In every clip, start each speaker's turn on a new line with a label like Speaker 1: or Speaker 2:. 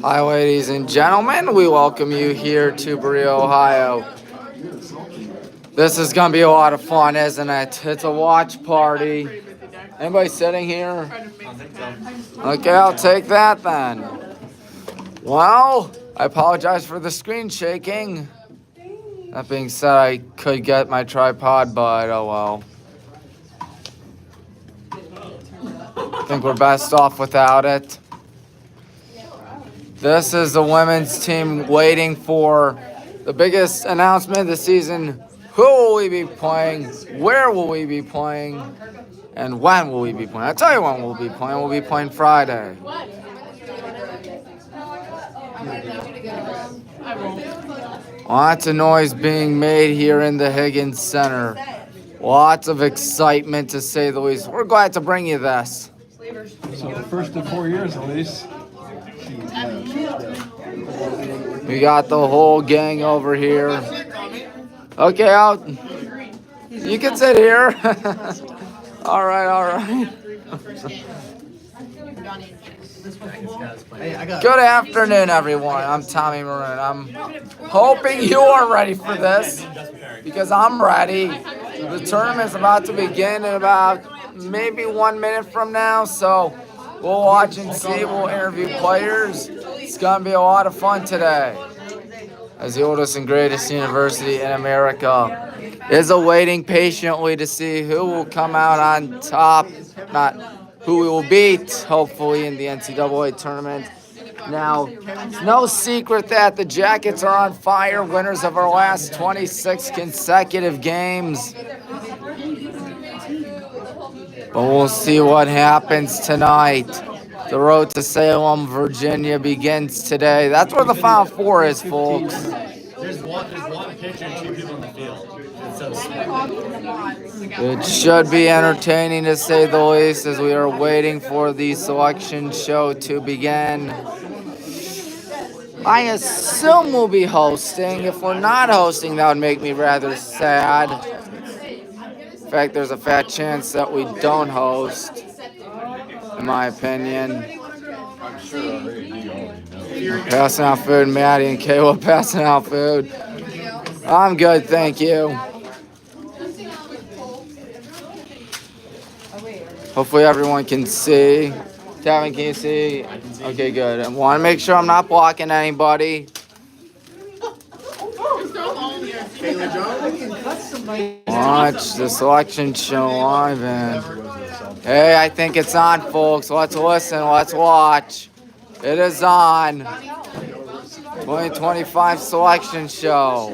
Speaker 1: Hi, ladies and gentlemen. We welcome you here to Berea, Ohio. This is going to be a lot of fun, isn't it? It's a watch party. Anybody sitting here? Okay, I'll take that then. Well, I apologize for the screen shaking. That being said, I could get my tripod, but oh well. I think we're best off without it. This is the women's team waiting for the biggest announcement of the season. Who will we be playing? Where will we be playing? And when will we be playing? I'll tell you when we'll be playing. We'll be playing Friday. Lots of noise being made here in the Higgins Center. Lots of excitement, to say the least. We're glad to bring you this.
Speaker 2: So the first in 4 years at least.
Speaker 1: We got the whole gang over here. Okay, you can sit here. All right. Good afternoon, everyone. I'm Tommy Maroon. I'm hoping you are ready for this because I'm ready. The tournament's about to begin in about maybe 1 minute from now, so we'll watch and see. We'll interview players. It's going to be a lot of fun today. As the oldest and greatest university in America is awaiting patiently to see who will come out on top, not who we will beat, hopefully, in the NCAA tournament. Now, it's no secret that the Jackets are on fire, winners of our last 26 consecutive games. But we'll see what happens tonight. The road to Salem, Virginia begins today. That's where the Final Four is, folks.
Speaker 3: There's one pitcher and 2 people on the field. It's so small.
Speaker 1: It should be entertaining, to say the least, as we are waiting for the selection show to begin. I assume we'll be hosting. If we're not hosting, that would make me rather sad. In fact, there's a fat chance that we don't host, in my opinion. I'm passing out food, Maddie and Kayla passing out food. I'm good, thank you. Hopefully everyone can see. Kevin, can you see? Okay, good. I want to make sure I'm not blocking anybody. Watch the selection show live, and hey, I think it's on, folks. Let's listen. Let's watch. It is on. 2025 selection show.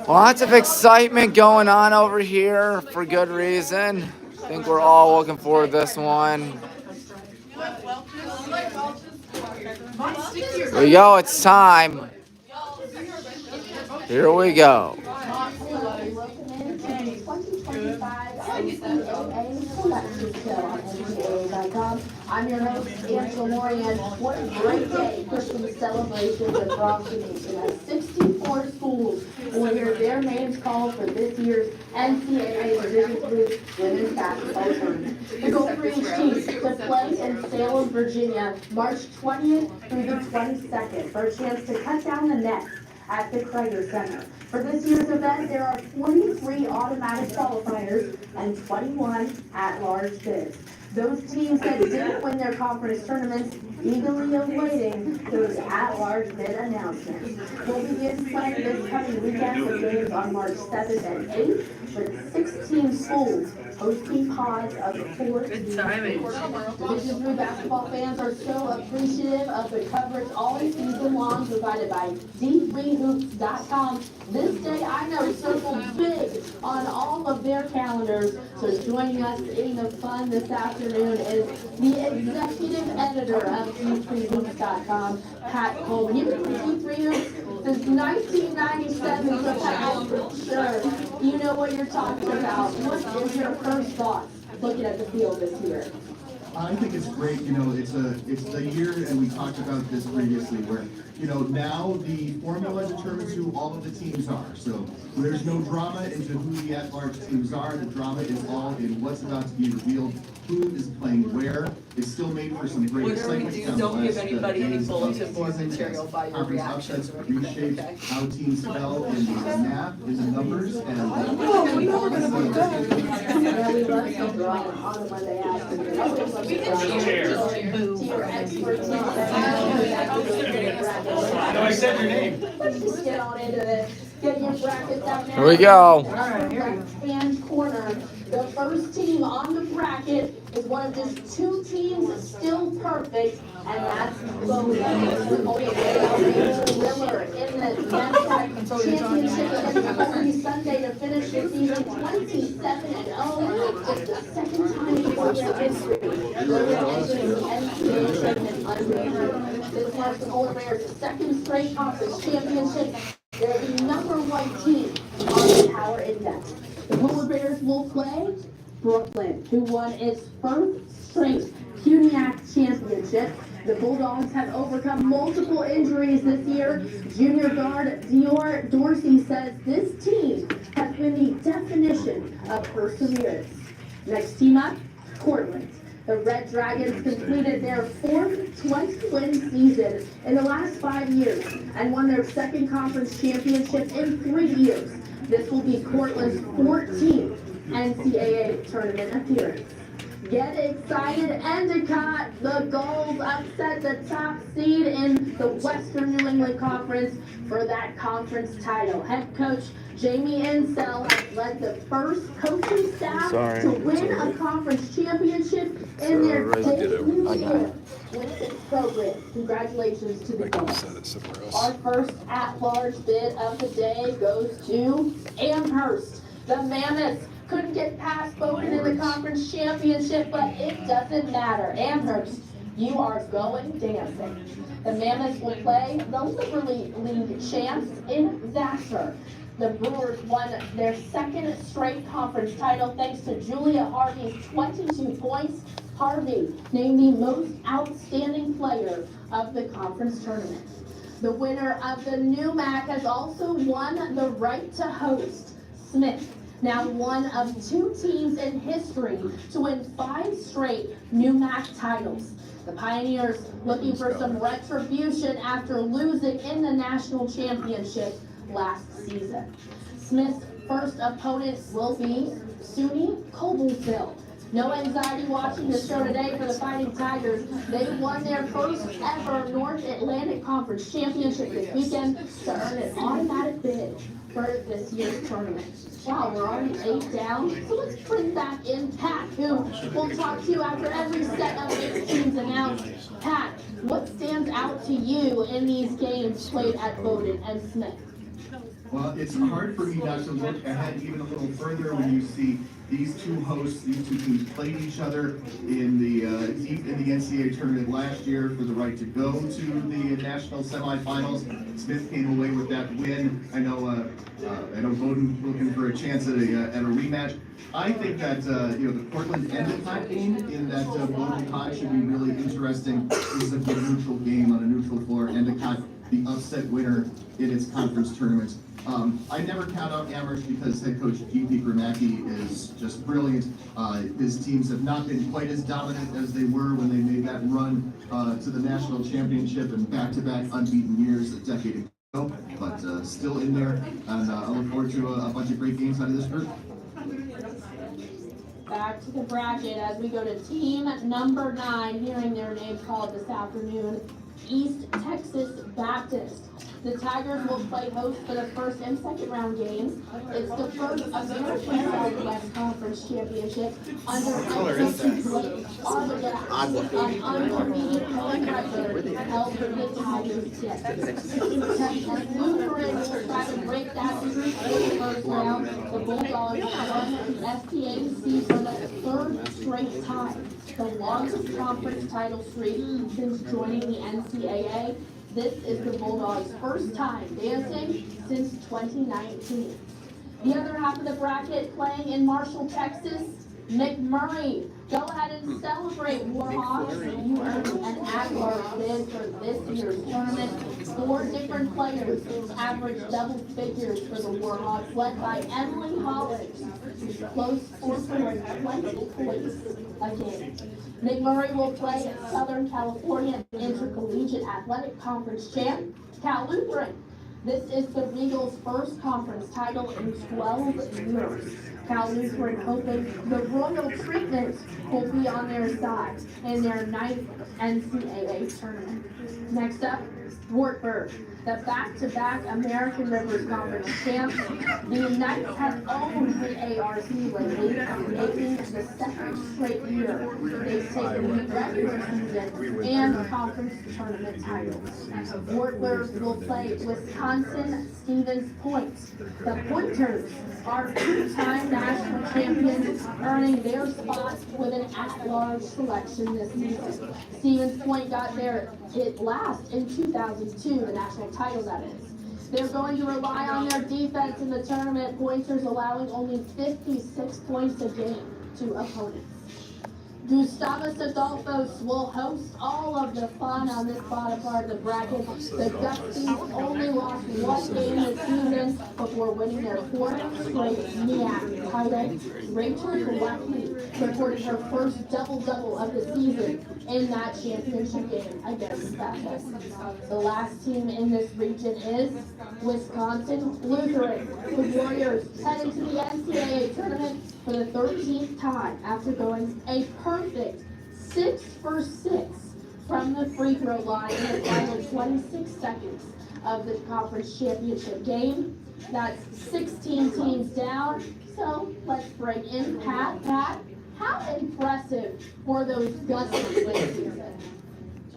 Speaker 1: Lots of excitement going on over here for good reason. I think we're all looking forward to this one. Here we go. It's time. Here we go.
Speaker 4: I'm your host, Angela Morian. What a great day for some celebrations across the nation as 64 schools will hear their names called for this year's NCAA Division III Women's Basketball Tournament. The Gold Range Chiefs to play in Salem, Virginia, March 20th through the 22nd for a chance to cut down the nets at the Krager Center. For this year's event, there are 23 automatic qualifiers and 21 at-large bids. Those teams that didn't win their conference tournaments eagerly awaiting those at-large bid announcements. We'll begin playing this coming weekend with games on March 7th and 8th, with 16 schools hosting pods of 4 teams. Division III basketball fans are so appreciative of the coverage all season long provided by D3Hoops.com. This day I know circled big on all of their calendars. So joining us in the fun this afternoon is the executive editor of D3Hoops.com, Pat Coleman. You've been with D3 Hoops since 1997, so Pat, I'm sure you know what you're talking about. What is your first thoughts looking at the field this year?
Speaker 5: I think it's great. You know, it's the year, and we talked about this previously, where now the formula determines who all of the teams are. So there's no drama into who the at-large teams are. The drama is all in what's about to be revealed, who is playing where. it's still made for some great
Speaker 6: Whatever we
Speaker 5: excitement.
Speaker 6: do,
Speaker 5: down the
Speaker 6: don't give
Speaker 5: last,
Speaker 6: anybody any
Speaker 5: days of
Speaker 6: bulletin board
Speaker 5: season
Speaker 6: material
Speaker 5: as
Speaker 6: by your
Speaker 5: conference
Speaker 6: reactions
Speaker 5: upsets
Speaker 6: or anything,
Speaker 5: reshaped
Speaker 6: okay?
Speaker 5: how teams fell in the math, in the numbers, and
Speaker 4: Yeah, we love some drama on when they ask them. We always love some drama. To your experts.
Speaker 3: No, I said your name.
Speaker 4: Let's just get on into this. Get your brackets out now.
Speaker 1: Here we go.
Speaker 4: Left-hand corner. The first team on the bracket is one of just two teams still perfect, and that's Bowdoin. Miller in the NCAA championship against Holy Sunday to finish the season 27-0. Just the second time in their history. They're entering the NCAA tournament undefeated. This marks the Polar Bears' second straight conference championship. They're the #1 team on the Power Index. The Polar Bears will play Brooklyn, who won its first straight Puniac championship. The Bulldogs have overcome multiple injuries this year. Junior guard Dior Dorsey says this team has been the definition of perseverance. Next team up, Portland. The Red Dragons completed their fourth 20-win season in the last 5 years and won their second conference championship in 3 years. This will be Portland's 14th NCAA tournament appearance. Get excited, Endicott! The Gulls upset the top seed in the Western New England Conference for that conference title. Head coach Jamie Insell has led the first coaching staff to win a conference championship in their debut year with this program. Congratulations to the Gulls. Our first at-large bid of the day goes to Amherst. The Mammoths couldn't get past Bowdoin in the conference championship, but it doesn't matter. Amherst, you are going dancing. The Mammoths will play the Liberty League champs in Vassar. The Brewers won their second straight conference title thanks to Julia Harvey's 22 points. Harvey named the most outstanding player of the conference tournament. The winner of the New MAC has also won the right to host. Smith, now one of 2 teams in history to win 5 straight New MAC titles. The Pioneers looking for some retribution after losing in the national championship last season. Smith's first opponent will be SUNY Cobblesville. No anxiety watching the show today for the Fighting Tigers. They won their first ever North Atlantic Conference championship this weekend to earn an automatic bid for this year's tournament. Wow, we're already 8 down. So let's bring back in Pat, who will talk to you after every set of 8 teams announced. Pat, what stands out to you in these games played at Bowdoin and Smith?
Speaker 5: Well, it's hard for me not to look ahead even a little further when you see these two hosts, these two teams played each other in the deep in the NCAA tournament last year for the right to go to the national semifinals. Smith came away with that win. I know Bowdoin looking for a chance at a rematch. I think that the Portland Endicott game in that Bowdoin High should be really interesting. This is a good neutral game on a neutral floor. Endicott, the upset winner in its conference tournament. I never count out Amherst because head coach G.P. Gramacki is just brilliant. His teams have not been quite as dominant as they were when they made that run to the national championship and back-to-back unbeaten years a decade ago, but still in there, and I look forward to a bunch of great games out of this group.
Speaker 4: Back to the bracket as we go to team number 9, hearing their name called this afternoon, East Texas Baptist. The Tigers will play host for the first and second round games. It's the first American Southwest Conference Championship under head coach Blake Arbogast, an undefeated home record held for the Tigers yet. Texas Lutheran will try to break that streak in the first round. The Bulldogs won the FPAC for the 3rd straight time, the longest conference title streak since joining the NCAA. This is the Bulldogs' first time dancing since 2019. The other half of the bracket playing in Marshall, Texas, McMurray. Go ahead and celebrate, Warhawks. You earned an at-large bid for this year's tournament. 4 different players averaged double figures for the Warhawks, led by Emily Hollins. Close score for 20 points a game. McMurray will play Southern California Intercollegiate Athletic Conference champ, Cal Lutheran. This is the Regals' first conference title in 12 years. Cal Lutheran hoping the royal treatment will be on their side in their 9th NCAA tournament. Next up, Wartburg, the back-to-back American Rivers Conference champs. The Knights have owned the ARC lately, making the second straight year they've taken the regular season and conference tournament titles. Wartburg will play Wisconsin-Stevens Point. The Pointers are two-time national champions, earning their spot with an at-large selection this season. Stevens Point got their hit last in 2002, the national title that is. They're going to rely on their defense in the tournament, Pointers allowing only 56 points a game to opponents. Gustavus Adolphos will host all of the fun on this bottom part of the bracket. The Gusties only lost one game this season before winning their fourth straight MEAC title. Rachel Gillespie recorded her first double-double of the season in that championship game against Bethel. The last team in this region is Wisconsin Lutheran. The Warriors head into the NCAA tournament for the 13th time after going a perfect 6 for 6 from the free throw line in the final 26 seconds of the conference championship game. That's 16 teams down. So let's bring in Pat. Pat, how impressive were those Gusties last season?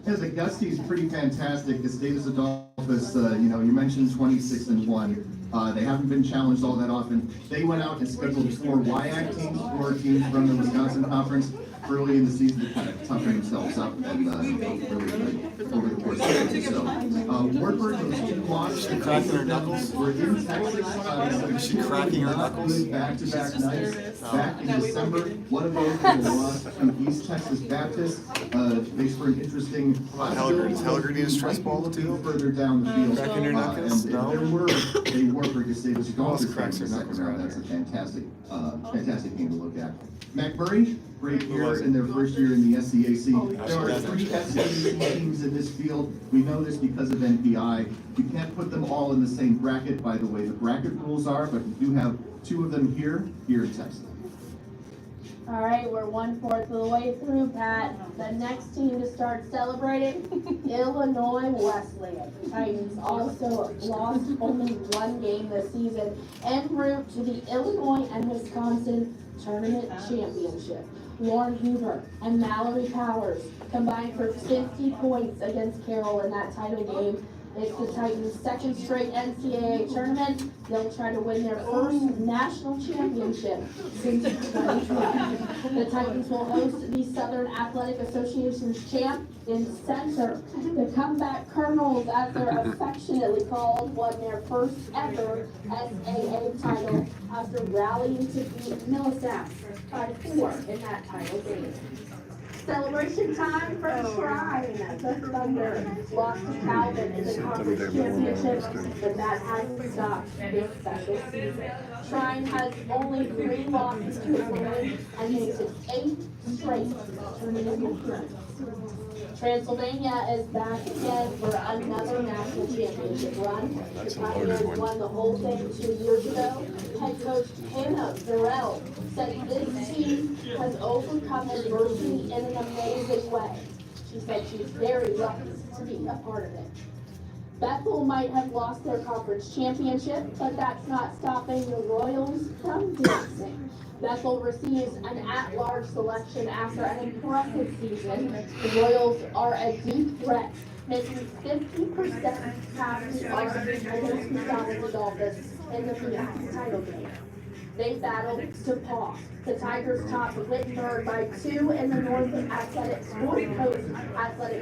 Speaker 5: Yeah, the Gusties pretty fantastic. Gustavus Adolphus, you mentioned 26-1. They haven't been challenged all that often. They went out and scheduled 4 WIAC teams, 4 teams from the Wisconsin Conference early in the season to kind of toughen themselves up and really good over the course of the season. So, Wartburg, those 2 losses.
Speaker 3: She cracking her knuckles?
Speaker 5: We're in Texas.
Speaker 3: Is she cracking her knuckles?
Speaker 5: Back-to-back nights. Back in December. One of those was a loss to East Texas Baptist. Makes for an interesting.
Speaker 3: Does Helger need a stress ball too?
Speaker 5: Further down the field.
Speaker 3: Cracking her knuckles?
Speaker 5: And
Speaker 3: No.
Speaker 5: there were a Wartburg Gustavus
Speaker 3: Almost cracks her knuckles right
Speaker 5: That's a
Speaker 3: there.
Speaker 5: fantastic game to look at. McMurray, great year in their first year in the SCAC. There are 3 SCAC teams in this field. We know this because of NPI. You can't put them all in the same bracket, by the way the bracket rules are, but we do have 2 of them here in Texas.
Speaker 4: All right, we're 1/4 of the way through, Pat. The next team to start celebrating, Illinois Wesleyan. Titans also lost only 1 game this season en route to the Illinois and Wisconsin Tournament Championship. Lauren Huber and Mallory Powers combined for 50 points against Carroll in that title game. It's the Titans' second straight NCAA tournament. They'll try to win their first national championship since 2012. The Titans will host the Southern Athletic Association's champ in Center. The Comeback Colonels, as they're affectionately called, won their first ever SAA title after rallying to beat Millisaps by 4 in that title game. Celebration time for Shrine. The Thunder lost to Calvin in the conference championship, but that hasn't stopped this special season. Shrine has only 3 losses to its name and makes its 8th straight tournament appearance. Transylvania is back again for another national championship run. The Pioneers won the whole thing 2 years ago. Head coach Hannah Burrell said this team has overcome adversity in an amazing way. She said she's very lucky to be a part of it. Bethel might have lost their conference championship, but that's not stopping the Royals from dancing. Bethel receives an at-large selection after an impressive season. The Royals are a deep threat, making 50% past the arc against Gustavus Adolphus in the MEAC title game. They battled DePaul. The Tigers topped Wittenberg by 2 in the North Coast Athletic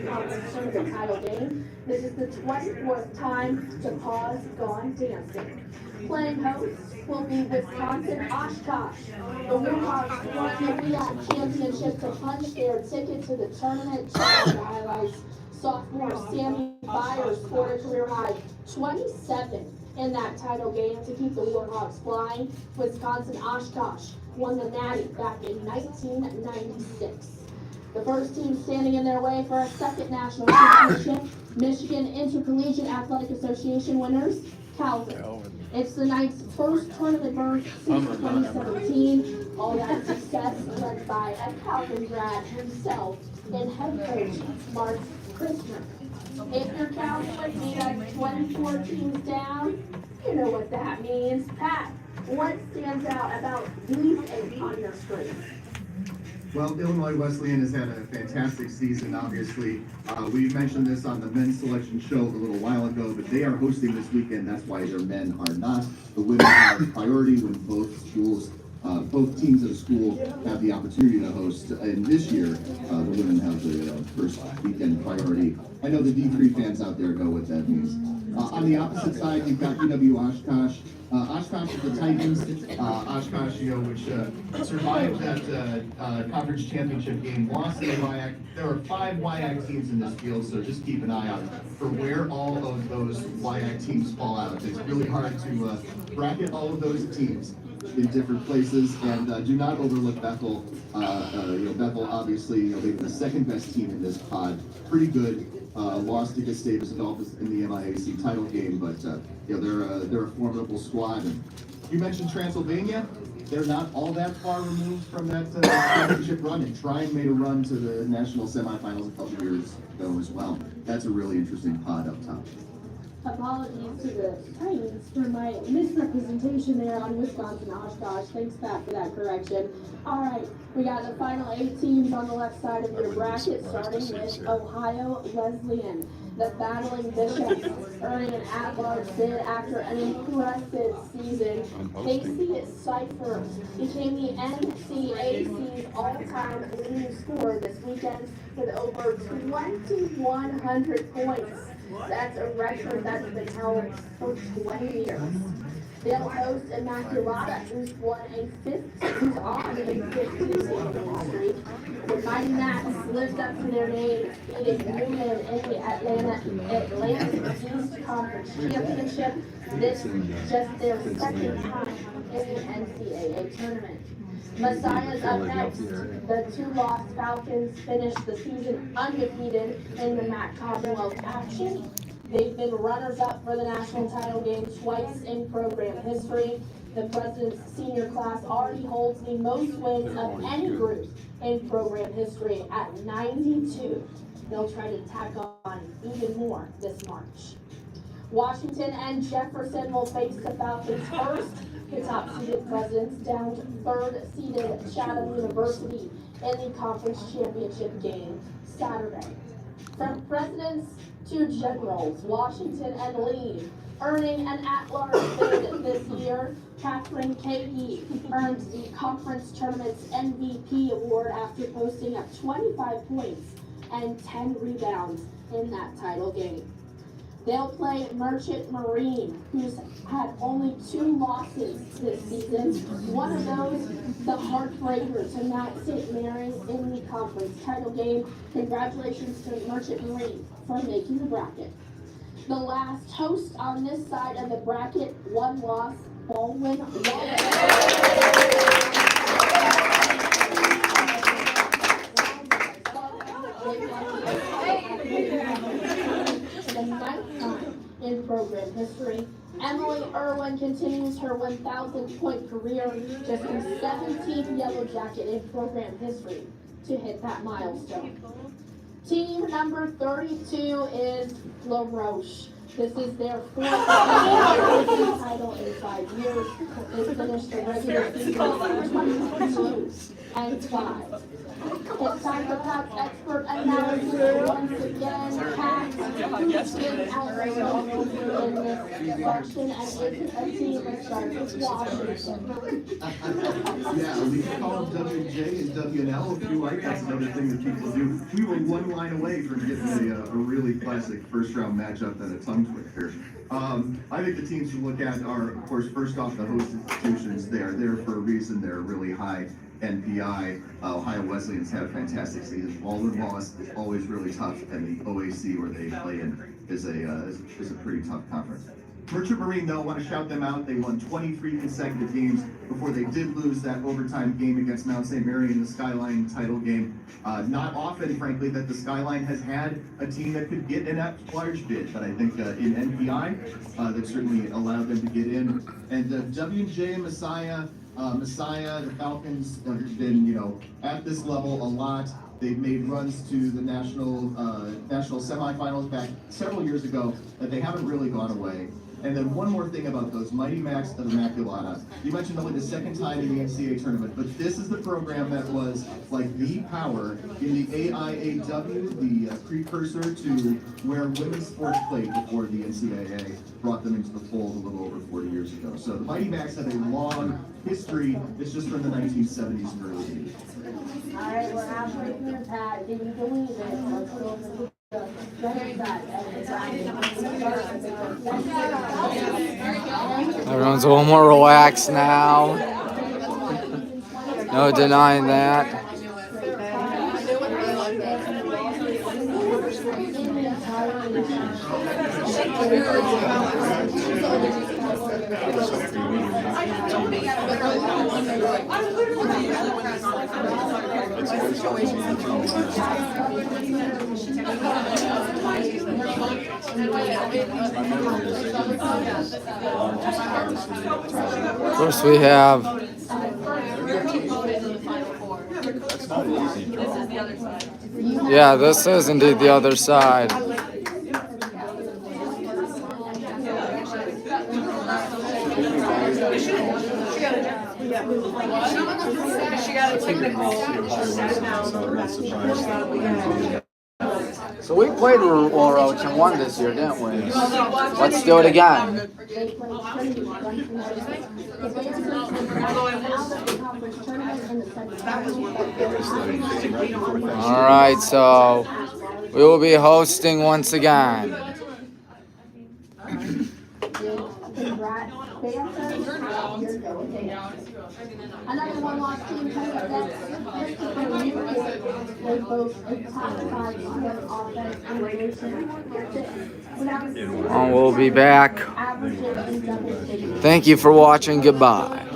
Speaker 4: Conference Tournament title game. This is the 24th time DePaul's gone dancing. Playing hosts will be Wisconsin Oshkosh. The Warhawks won the MEAC championship to punch their ticket to the tournament. Highlights. Sophomore Sammy Byers scored a career-high 27 in that title game to keep the Warhawks flying. Wisconsin Oshkosh won the Natty back in 1996. The first team standing in their way for a second national championship, Michigan Intercollegiate Athletic Association winners, Calvin. It's the Knights' first tournament berth since 2017. All that success led by a Calvin grad himself and head coach Mark Christner. If you're counting with me, that's 24 teams down. You know what that means. Pat, what stands out about these 8 on your screen?
Speaker 5: Well, Illinois Wesleyan has had a fantastic season, obviously. We mentioned this on the men's selection show a little while ago, but they are hosting this weekend. That's why their men are not. The women have priority when both teams of the school have the opportunity to host. And this year, the women have the first weekend priority. I know the D3 fans out there know what that means. On the opposite side, you've got UW Oshkosh. Oshkosh is the Titans. Oshkosh, which survived that conference championship game, lost in the WIAC. There are 5 WIAC teams in this field, so just keep an eye out for where all of those WIAC teams fall out. It's really hard to bracket all of those teams in different places, and do not overlook Bethel. Bethel, obviously, they're the second best team in this pod. Pretty good. Lost to Gustavus Adolphus in the MIAC title game, but they're a formidable squad. And you mentioned Transylvania. They're not all that far removed from that championship run, and Trine made a run to the national semifinals a couple years ago as well. That's a really interesting pod up top.
Speaker 4: Apologies to the Titans for my misrepresentation there on Wisconsin Oshkosh. Thanks, Pat, for that correction. All right, we got the final 8 teams on the left side of your bracket, starting with Ohio Wesleyan. The Battling Bishops earning an at-large bid after an impressive season. Casey Cypher became the NCAA's all-time leading scorer this weekend with over 2,100 points. That's a record that's been held for 20 years. They'll host Immaculata, who's on a 15-game streak. The Mighty Macs lived up to their name, beating Newman in the Atlantic East Conference Championship. This is just their second time in the NCAA tournament. Messiah's up next. The 2-loss Falcons finished the season undefeated in the MAC Commonwealth action. They've been runners-up for the national title game twice in program history. The president's senior class already holds the most wins of any group in program history at 92. They'll try to tack on even more this March. Washington and Jefferson will face the Falcons first. The top-seeded presidents downed third-seeded Chatham University in the conference championship game Saturday. From presidents to generals, Washington and Lee earning an at-large bid this year. Catherine Cahey earned the conference tournament's MVP award after posting up 25 points and 10 rebounds in that title game. They'll play Merchant Marine, who's had only 2 losses this season. One of those, the heartbreaker to Mount St. Mary's in the conference title game. Congratulations to Merchant Marine for making the bracket. The last host on this side of the bracket, 1 loss, Baldwin Wallace. In program history, Emily Irwin continues her 1,000-point career, just her 17th Yellow Jacket in program history to hit that milestone. Team number 32 is La Roche. This is their 4th title in 5 years. They finished the regular season 22-5. It's time for Pat's expert analysis once again. Pat, who's been out there in this selection, and is it a team that starts with Washington?
Speaker 5: Yeah, we call them WJ and WNL if you like. That's another thing that people do. We were 1 line away from getting a really classic first-round matchup and a tongue twister. I think the teams to look at are, of course, first off, the host institutions. They are there for a reason. They're really high NPI. Ohio Wesleyan's had a fantastic season. Baldwin Wallace is always really tough, and the OAC where they play in is a pretty tough conference. Merchant Marine, though, want to shout them out. They won 23 consecutive games before they did lose that overtime game against Mount St. Mary in the Skyline title game. Not often, frankly, that the Skyline has had a team that could get an at-large bid, but I think in NPI, that certainly allowed them to get in. And W&J and Messiah, the Falcons have been, at this level a lot. They've made runs to the national semifinals back several years ago that they haven't really gone away. And then one more thing about those Mighty Macs of Immaculata. You mentioned only the second time in the NCAA tournament, but this is the program that was like the power in the AIAW, the precursor to where women's sports played before the NCAA brought them into the fold a little over 40 years ago. So the Mighty Macs have a long history. It's just from the 1970s and early 80s.
Speaker 4: All right, we're halfway through the pad. Can you believe it? Let's go over the
Speaker 1: Everyone's a little more relaxed now. No denying that. Of course, we have yeah, this is indeed the other side. So we played Royal Oaks and won this year, didn't we? Let's do it again. All right, so we will be hosting once again.
Speaker 4: Another one-loss team coming up next. They boast a top 5 offense and rating.
Speaker 1: And we'll be back. Thank you for watching. Goodbye.